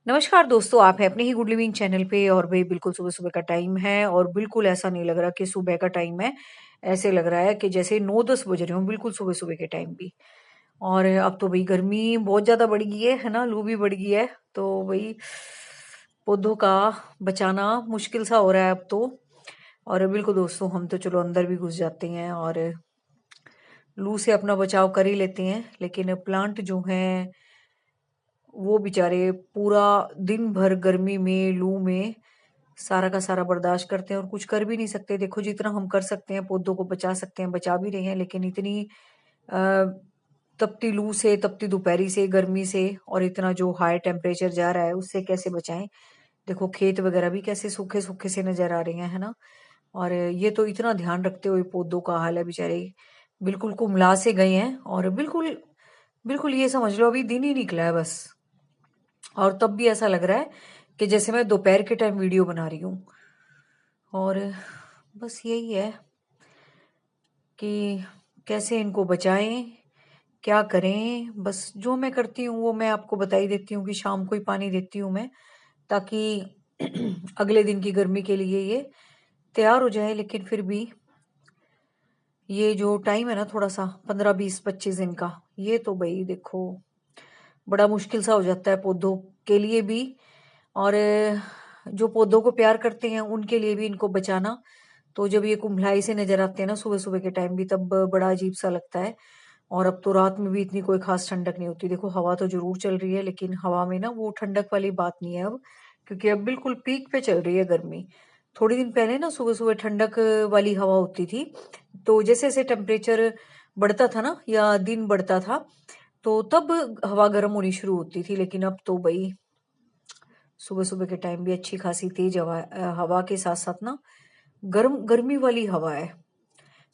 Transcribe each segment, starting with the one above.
नमस्कार दोस्तों, आप हैं अपने ही गुड लिविंग चैनल पे और भाई बिल्कुल सुबह-सुबह का टाइम है और बिल्कुल ऐसा नहीं लग रहा कि सुबह का टाइम है। ऐसे लग रहा है कि जैसे 9-10 बज रहे हों, बिल्कुल सुबह-सुबह के टाइम भी। और अब तो भई गर्मी बहुत ज़्यादा बढ़ गई है ना? लू भी बढ़ गई है। तो भई पौधों का बचाना मुश्किल सा हो रहा है अब तो। और बिल्कुल दोस्तों, हम तो चलो अंदर भी घुस जाते हैं और लू से अपना बचाव कर ही लेते हैं। लेकिन प्लांट जो हैं वो बेचारे पूरा दिन भर गर्मी में, लू में सारा का सारा बर्दाश्त करते हैं और कुछ कर भी नहीं सकते। देखो जितना हम कर सकते हैं, पौधों को बचा सकते हैं, बचा भी रहे हैं, लेकिन इतनी अ, तपती लू से, तपती दोपहरी से, गर्मी से और इतना जो हाई टेम्परेचर जा रहा है, उससे कैसे बचाएं? देखो खेत वगैरह भी कैसे सूखे-सूखे से नज़र आ रहे हैं, है ना? और ये तो इतना ध्यान रखते हुए पौधों का हाल है बेचारे, बिल्कुल कुम्हला से गए हैं और बिल्कुल बिल्कुल ये समझ लो अभी दिन ही निकला है बस। और तब भी ऐसा लग रहा है कि जैसे मैं दोपहर के टाइम वीडियो बना रही हूँ। और बस यही है कि कैसे इनको बचाएं, क्या करें। बस जो मैं करती हूँ वो मैं आपको बता ही देती हूँ कि शाम को ही पानी देती हूँ मैं, ताकि अगले दिन की गर्मी के लिए ये तैयार हो जाए। लेकिन फिर भी ये जो टाइम है ना, थोड़ा सा 15-20-25 दिन का, ये तो भाई देखो बड़ा मुश्किल सा हो जाता है पौधों के लिए भी। और जो पौधों को प्यार करते हैं उनके लिए भी इनको बचाना। तो जब ये कुम्हलाई से नजर आते हैं ना सुबह सुबह के टाइम भी, तब बड़ा अजीब सा लगता है। और अब तो रात में भी इतनी कोई खास ठंडक नहीं होती। देखो हवा तो जरूर चल रही है, लेकिन हवा में ना वो ठंडक वाली बात नहीं है अब, क्योंकि अब बिल्कुल पीक पे चल रही है गर्मी। थोड़ी दिन पहले ना सुबह सुबह ठंडक वाली हवा होती थी। तो जैसे जैसे टेम्परेचर बढ़ता था ना या दिन बढ़ता था, तो तब हवा गर्म होनी शुरू होती थी। लेकिन अब तो भाई सुबह सुबह के टाइम भी अच्छी खासी तेज हवा के साथ साथ ना गर्मी वाली हवा है।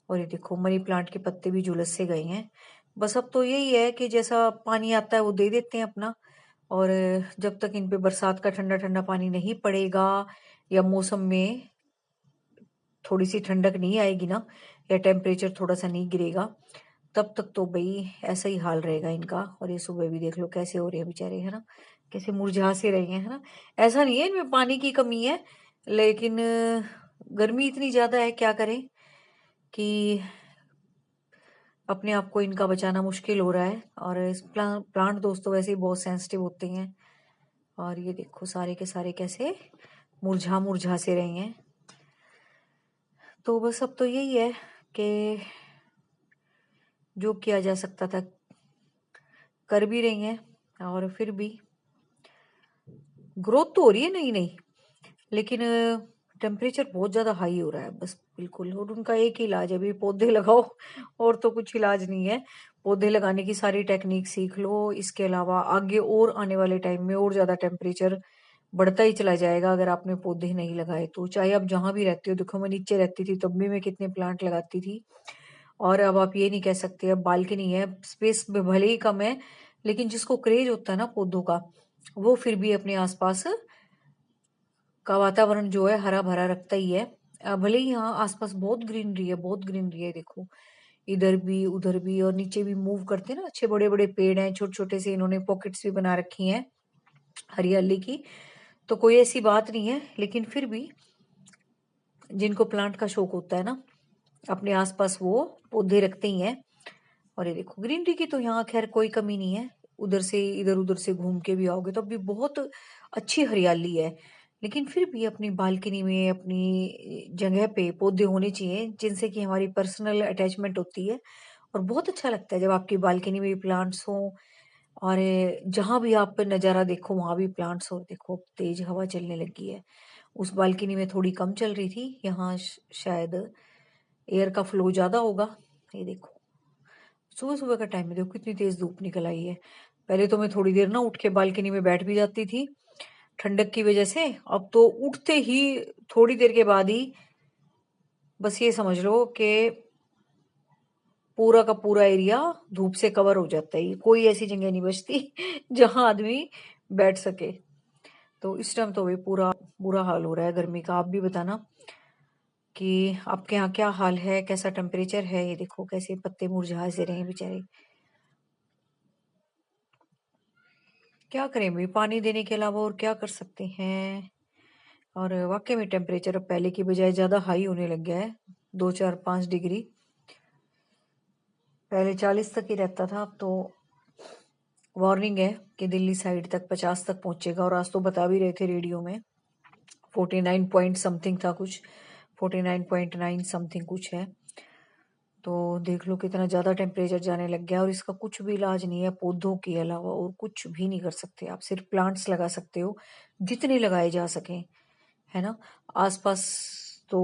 और ये देखो मनी प्लांट के पत्ते भी झुलस से गए हैं। बस अब तो यही है कि जैसा पानी आता है वो दे देते हैं अपना। और जब तक इन पे बरसात का ठंडा ठंडा पानी नहीं पड़ेगा या मौसम में थोड़ी सी ठंडक नहीं आएगी ना, या टेम्परेचर थोड़ा सा नहीं गिरेगा, तब तक तो भाई ऐसा ही हाल रहेगा इनका। और ये सुबह भी देख लो कैसे हो रहे हैं बेचारे, है ना? कैसे मुरझा से रहे हैं, है ना? ऐसा नहीं है इनमें पानी की कमी है, लेकिन गर्मी इतनी ज्यादा है, क्या करें कि अपने आप को इनका बचाना मुश्किल हो रहा है। और इस प्लांट दोस्तों वैसे ही बहुत सेंसिटिव होते हैं। और ये देखो सारे के सारे कैसे मुरझा मुरझा से रहे हैं। तो बस अब तो यही है कि जो किया जा सकता था कर भी रही हैं। और फिर भी ग्रोथ तो हो रही है नई नई, लेकिन टेम्परेचर बहुत ज्यादा हाई हो रहा है बस बिल्कुल। और उनका एक ही इलाज है, अभी पौधे लगाओ। और तो कुछ इलाज नहीं है। पौधे लगाने की सारी टेक्निक सीख लो, इसके अलावा आगे और आने वाले टाइम में और ज्यादा टेम्परेचर बढ़ता ही चला जाएगा अगर आपने पौधे नहीं लगाए तो। चाहे आप जहां भी रहते हो, देखो मैं नीचे रहती थी तब भी मैं कितने प्लांट लगाती थी। और अब आप ये नहीं कह सकते, अब बालकनी है, स्पेस में भले ही कम है, लेकिन जिसको क्रेज होता है ना पौधों का, वो फिर भी अपने आसपास का वातावरण जो है हरा भरा रखता ही है। भले ही यहाँ आसपास बहुत ग्रीनरी है, बहुत ग्रीनरी है। देखो इधर भी उधर भी और नीचे भी मूव करते हैं ना, अच्छे बड़े बड़े पेड़ हैं, छोटे छोटे से इन्होंने पॉकेट्स भी बना रखी हैं हरियाली की। तो कोई ऐसी बात नहीं है, लेकिन फिर भी जिनको प्लांट का शौक होता है ना, अपने आसपास वो पौधे रखते ही हैं। और ये देखो ग्रीनरी की तो यहाँ खैर कोई कमी नहीं है। उधर से इधर उधर से घूम के भी आओगे तो अभी बहुत अच्छी हरियाली है। लेकिन फिर भी अपनी बालकनी में, अपनी जगह पे पौधे होने चाहिए जिनसे कि हमारी पर्सनल अटैचमेंट होती है। और बहुत अच्छा लगता है जब आपकी बालकनी में भी प्लांट्स हो। और जहां भी आप नजारा देखो वहां भी प्लांट्स हो। देखो अब तेज हवा चलने लगी है। उस बालकनी में थोड़ी कम चल रही थी, यहाँ शायद एयर का फ्लो ज्यादा होगा। ये देखो सुबह सुबह का टाइम है, देखो कितनी तेज धूप निकल आई है। पहले तो मैं थोड़ी देर ना उठ के बालकनी में बैठ भी जाती थी ठंडक की वजह से। अब तो उठते ही थोड़ी देर के बाद ही बस ये समझ लो कि पूरा का पूरा एरिया धूप से कवर हो जाता है। कोई ऐसी जगह नहीं बचती जहां आदमी बैठ सके। तो इस टाइम तो भाई पूरा बुरा हाल हो रहा है गर्मी का। आप भी बताना कि आपके यहाँ क्या हाल है, कैसा टेम्परेचर है। ये देखो कैसे पत्ते मुरझा से रहे हैं बेचारे। क्या करें भाई, पानी देने के अलावा और क्या कर सकते हैं। और वाकई में टेम्परेचर अब पहले की बजाय ज़्यादा हाई होने लग गया है, 2 4 5 डिग्री। पहले 40 तक ही रहता था, अब तो वार्निंग है कि दिल्ली साइड तक 50 तक पहुंचेगा। और आज तो बता भी रहे थे रेडियो में 49 पॉइंट समथिंग था, कुछ 49.9 समथिंग कुछ है। तो देख लो कितना ज़्यादा टेम्परेचर जाने लग गया। और इसका कुछ भी इलाज नहीं है, पौधों के अलावा और कुछ भी नहीं कर सकते आप। सिर्फ प्लांट्स लगा सकते हो, जितने लगाए जा सकें, है ना। आसपास तो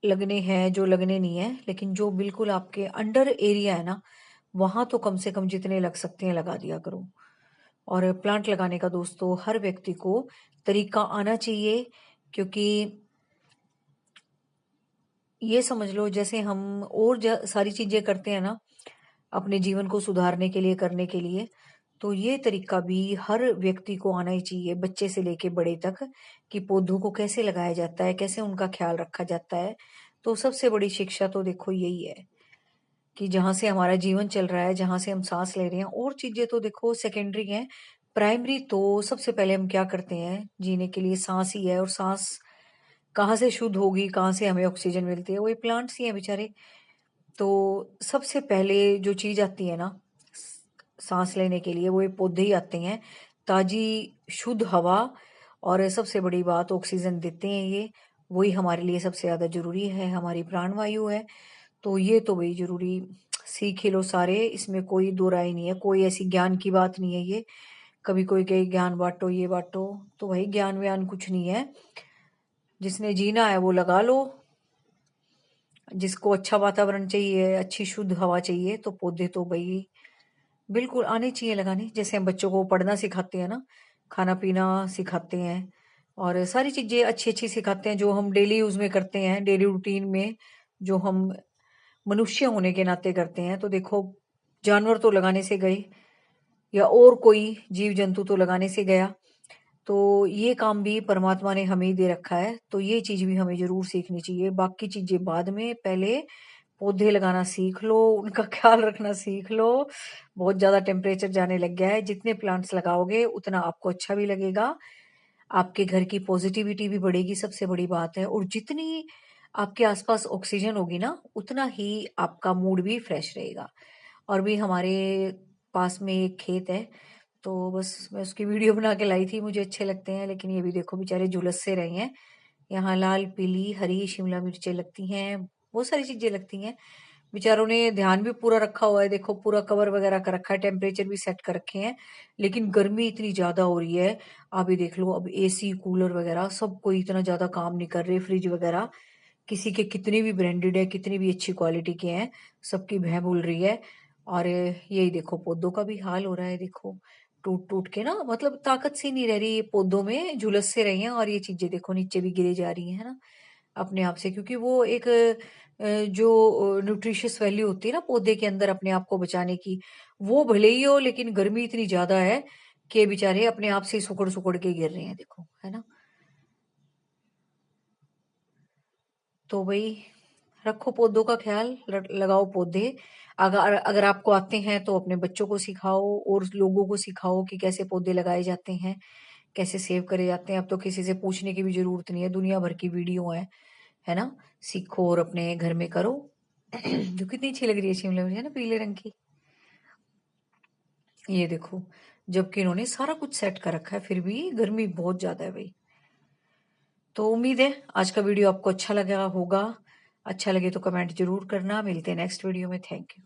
लगने हैं जो लगने नहीं है, लेकिन जो बिल्कुल आपके अंडर एरिया है ना, वहां तो कम से कम जितने लग सकते हैं लगा दिया करो। और प्लांट लगाने का दोस्तों हर व्यक्ति को तरीका आना चाहिए, क्योंकि ये समझ लो जैसे हम और सारी चीजें करते हैं ना अपने जीवन को सुधारने के लिए, करने के लिए, तो ये तरीका भी हर व्यक्ति को आना ही चाहिए, बच्चे से लेके बड़े तक, कि पौधों को कैसे लगाया जाता है, कैसे उनका ख्याल रखा जाता है। तो सबसे बड़ी शिक्षा तो देखो यही है कि जहां से हमारा जीवन चल रहा है, जहां से हम सांस ले रहे हैं, और चीजें तो देखो सेकेंडरी हैं। प्राइमरी तो सबसे पहले हम क्या करते हैं जीने के लिए, सांस ही है। और सांस कहाँ से शुद्ध होगी, कहाँ से हमें ऑक्सीजन मिलती है, वही प्लांट्स ही हैं बेचारे। तो सबसे पहले जो चीज आती है ना सांस लेने के लिए, वो ये पौधे ही आते हैं, ताजी शुद्ध हवा। और सबसे बड़ी बात ऑक्सीजन देते हैं ये, वही हमारे लिए सबसे ज्यादा जरूरी है, हमारी प्राणवायु है। तो ये तो भाई जरूरी सीख ही लो सारे, इसमें कोई दो राय नहीं है, कोई ऐसी ज्ञान की बात नहीं है ये। कभी कोई कहे ज्ञान बांटो ये बांटो, तो भाई ज्ञान व्यान कुछ नहीं है। जिसने जीना है वो लगा लो। जिसको अच्छा वातावरण चाहिए, अच्छी शुद्ध हवा चाहिए, तो पौधे तो भाई बिल्कुल आने चाहिए लगाने। जैसे हम बच्चों को पढ़ना सिखाते हैं ना, खाना पीना सिखाते हैं, और सारी चीजें अच्छी अच्छी सिखाते हैं जो हम डेली यूज में करते हैं, डेली रूटीन में जो हम मनुष्य होने के नाते करते हैं। तो देखो जानवर तो लगाने से गए, या और कोई जीव जंतु तो लगाने से गया। तो ये काम भी परमात्मा ने हमें ही दे रखा है, तो ये चीज भी हमें जरूर सीखनी चाहिए। बाकी चीजें बाद में, पहले पौधे लगाना सीख लो, उनका ख्याल रखना सीख लो। बहुत ज्यादा टेम्परेचर जाने लग गया है, जितने प्लांट्स लगाओगे उतना आपको अच्छा भी लगेगा, आपके घर की पॉजिटिविटी भी बढ़ेगी, सबसे बड़ी बात है। और जितनी आपके आसपास ऑक्सीजन होगी ना, उतना ही आपका मूड भी फ्रेश रहेगा। और भी हमारे पास में एक खेत है, तो बस मैं उसकी वीडियो बना के लाई थी, मुझे अच्छे लगते हैं। लेकिन ये भी देखो बेचारे झुलस से रहे हैं। यहाँ लाल पीली हरी शिमला मिर्चें लगती हैं, बहुत सारी चीजें लगती हैं। बेचारों ने ध्यान भी पूरा रखा हुआ है, देखो पूरा कवर वगैरह कर रखा है, टेम्परेचर भी सेट कर रखे हैं। लेकिन गर्मी इतनी ज्यादा हो रही है। अभी देख लो, अब एसी कूलर वगैरह सब कोई इतना ज्यादा काम नहीं कर रहे, फ्रिज वगैरह किसी के कितने भी ब्रांडेड है, कितनी भी अच्छी क्वालिटी के हैं, सबकी भय बोल रही है। और यही देखो पौधों का भी हाल हो रहा है, देखो टूट टूट के ना, मतलब ताकत सी नहीं रह रही, ये पौधों में झुलस से रही हैं। और ये चीजें देखो नीचे भी गिरे जा रही है ना अपने आप से, क्योंकि वो एक जो न्यूट्रिशियस वैल्यू होती है ना पौधे के अंदर अपने आप को बचाने की, वो भले ही हो, लेकिन गर्मी इतनी ज्यादा है कि बेचारे अपने आप से सुकड़ सुकड़ के गिर रहे हैं, देखो, है ना। तो भाई रखो पौधों का ख्याल, लगाओ पौधे। अगर अगर आपको आते हैं तो अपने बच्चों को सिखाओ, और लोगों को सिखाओ कि कैसे पौधे लगाए जाते हैं, कैसे सेव करे जाते हैं। अब तो किसी से पूछने की भी जरूरत नहीं है, दुनिया भर की वीडियो है ना। सीखो और अपने घर में करो। जो कितनी अच्छी लग रही है शिमला मिर्च, है ना, पीले रंग की। ये देखो, जबकि इन्होंने सारा कुछ सेट कर रखा है, फिर भी गर्मी बहुत ज्यादा है भाई। तो उम्मीद है आज का वीडियो आपको अच्छा लगा होगा। अच्छा लगे तो कमेंट जरूर करना। मिलते हैं नेक्स्ट वीडियो में। Thank you.